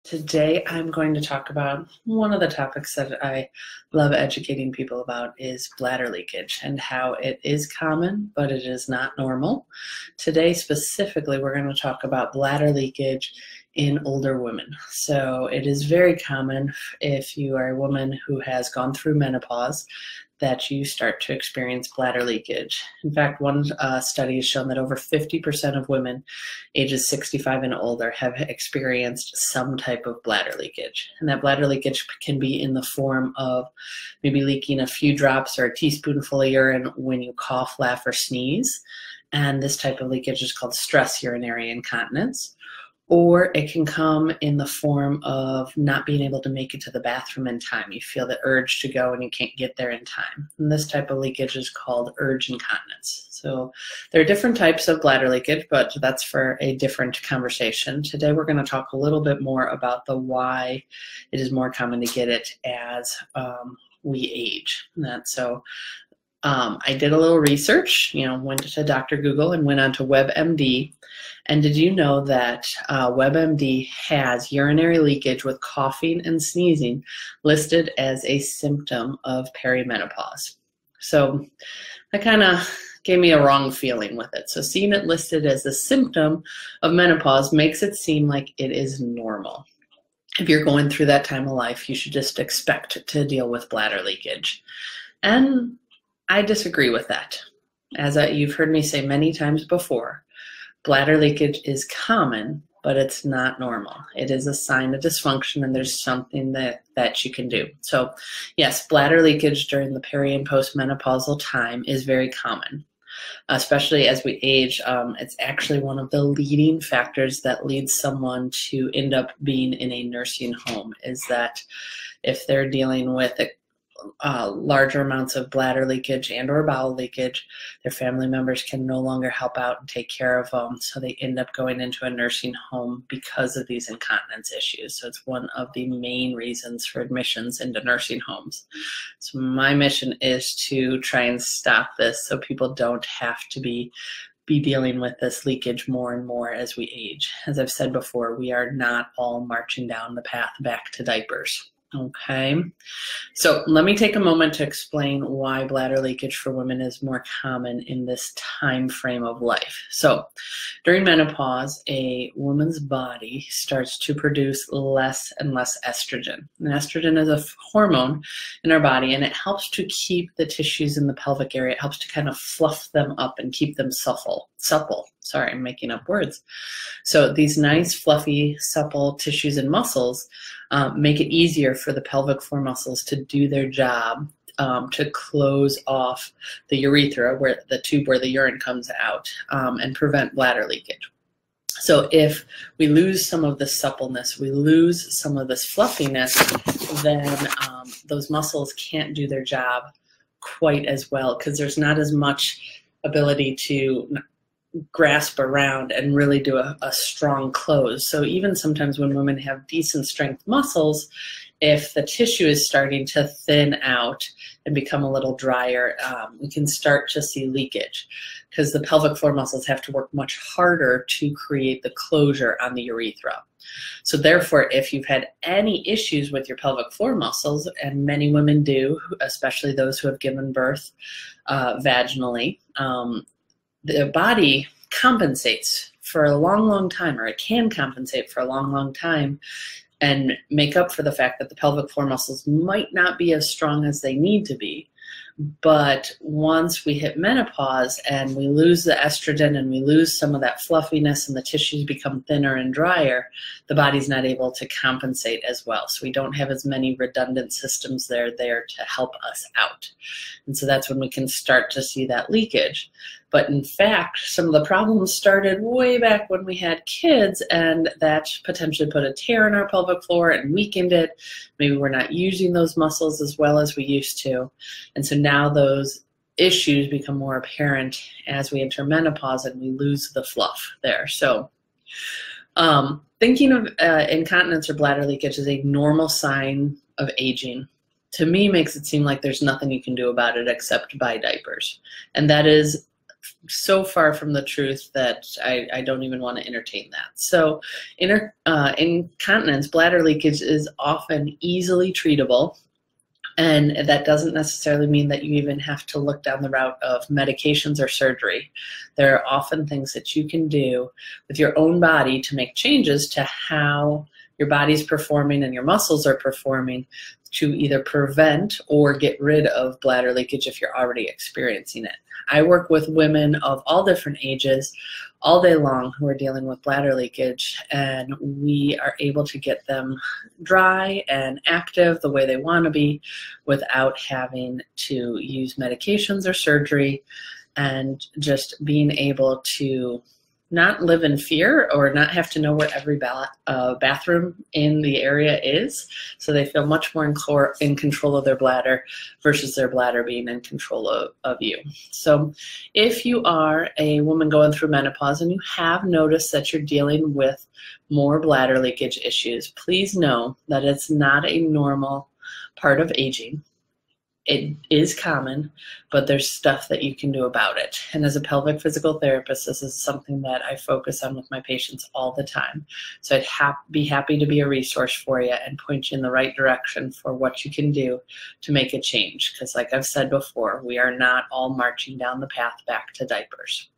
Today I'm going to talk about one of the topics that I love educating people about is bladder leakage and how it is common, but it is not normal. Today specifically we're going to talk about bladder leakage in older women. So it is very common if you are a woman who has gone through menopause that you start to experience bladder leakage. In fact, one study has shown that over 50% of women ages 65 and older have experienced some type of bladder leakage. And that bladder leakage can be in the form of maybe leaking a few drops or a teaspoonful of urine when you cough, laugh, or sneeze. And this type of leakage is called stress urinary incontinence. Or it can come in the form of not being able to make it to the bathroom in time. You feel the urge to go and you can't get there in time. And this type of leakage is called urge incontinence. So there are different types of bladder leakage, but that's for a different conversation. Today we're going to talk a little bit more about the why it is more common to get it as we age. I did a little research, went to Dr. Google and went on to WebMD. And did you know that WebMD has urinary leakage with coughing and sneezing listed as a symptom of perimenopause? So that kind of gave me a wrong feeling with it. So seeing it listed as a symptom of menopause makes it seem like it is normal. If you're going through that time of life, you should just expect to deal with bladder leakage. And I disagree with that. As you've heard me say many times before, bladder leakage is common, but it's not normal. It is a sign of dysfunction, and there's something that you can do. So yes, bladder leakage during the peri and postmenopausal time is very common, especially as we age. It's actually one of the leading factors that leads someone to end up being in a nursing home, is that if they're dealing with larger amounts of bladder leakage and or bowel leakage, their family members can no longer help out and take care of them, so they end up going into a nursing home because of these incontinence issues. So it's one of the main reasons for admissions into nursing homes. So my mission is to try and stop this so people don't have to be dealing with this leakage more and more as we age. As I've said before, we are not all marching down the path back to diapers. Okay, so let me take a moment to explain why bladder leakage for women is more common in this time frame of life. So during menopause, a woman's body starts to produce less and less estrogen. And estrogen is a hormone in our body, and it helps to keep the tissues in the pelvic area. It helps to kind of fluff them up and keep them supple. Sorry, I'm making up words. So these nice, fluffy, supple tissues and muscles make it easier for the pelvic floor muscles to do their job, to close off the urethra, where the tube where the urine comes out, and prevent bladder leakage. So if we lose some of this suppleness, we lose some of this fluffiness, then those muscles can't do their job quite as well, because there's not as much ability to grasp around and really do a strong close. So even sometimes when women have decent strength muscles, if the tissue is starting to thin out and become a little drier, we can start to see leakage, because the pelvic floor muscles have to work much harder to create the closure on the urethra. So therefore, if you've had any issues with your pelvic floor muscles, and many women do, especially those who have given birth vaginally, the body compensates for a long, long time, or it can compensate for a long, long time, and make up for the fact that the pelvic floor muscles might not be as strong as they need to be. But once we hit menopause and we lose the estrogen and we lose some of that fluffiness and the tissues become thinner and drier, the body's not able to compensate as well. So we don't have as many redundant systems there to help us out. And so that's when we can start to see that leakage. But in fact, some of the problems started way back when we had kids, and that potentially put a tear in our pelvic floor and weakened it. Maybe we're not using those muscles as well as we used to. And so now those issues become more apparent as we enter menopause and we lose the fluff there. So thinking of incontinence or bladder leakage as a normal sign of aging, to me, makes it seem like there's nothing you can do about it except buy diapers. And that is so far from the truth that I don't even want to entertain that. So incontinence, bladder leakage is often easily treatable. And that doesn't necessarily mean that you even have to look down the route of medications or surgery. There are often things that you can do with your own body to make changes to how your body's performing and your muscles are performing to either prevent or get rid of bladder leakage if you're already experiencing it. I work with women of all different ages all day long who are dealing with bladder leakage, and we are able to get them dry and active the way they want to be without having to use medications or surgery, and just being able to not live in fear or not have to know where every bathroom in the area is. So they feel much more in control of their bladder versus their bladder being in control of you. So if you are a woman going through menopause and you have noticed that you're dealing with more bladder leakage issues, please know that it's not a normal part of aging. It is common, but there's stuff that you can do about it. And as a pelvic physical therapist, this is something that I focus on with my patients all the time. So I'd be happy to be a resource for you and point you in the right direction for what you can do to make a change. Because like I've said before, we are not all marching down the path back to diapers.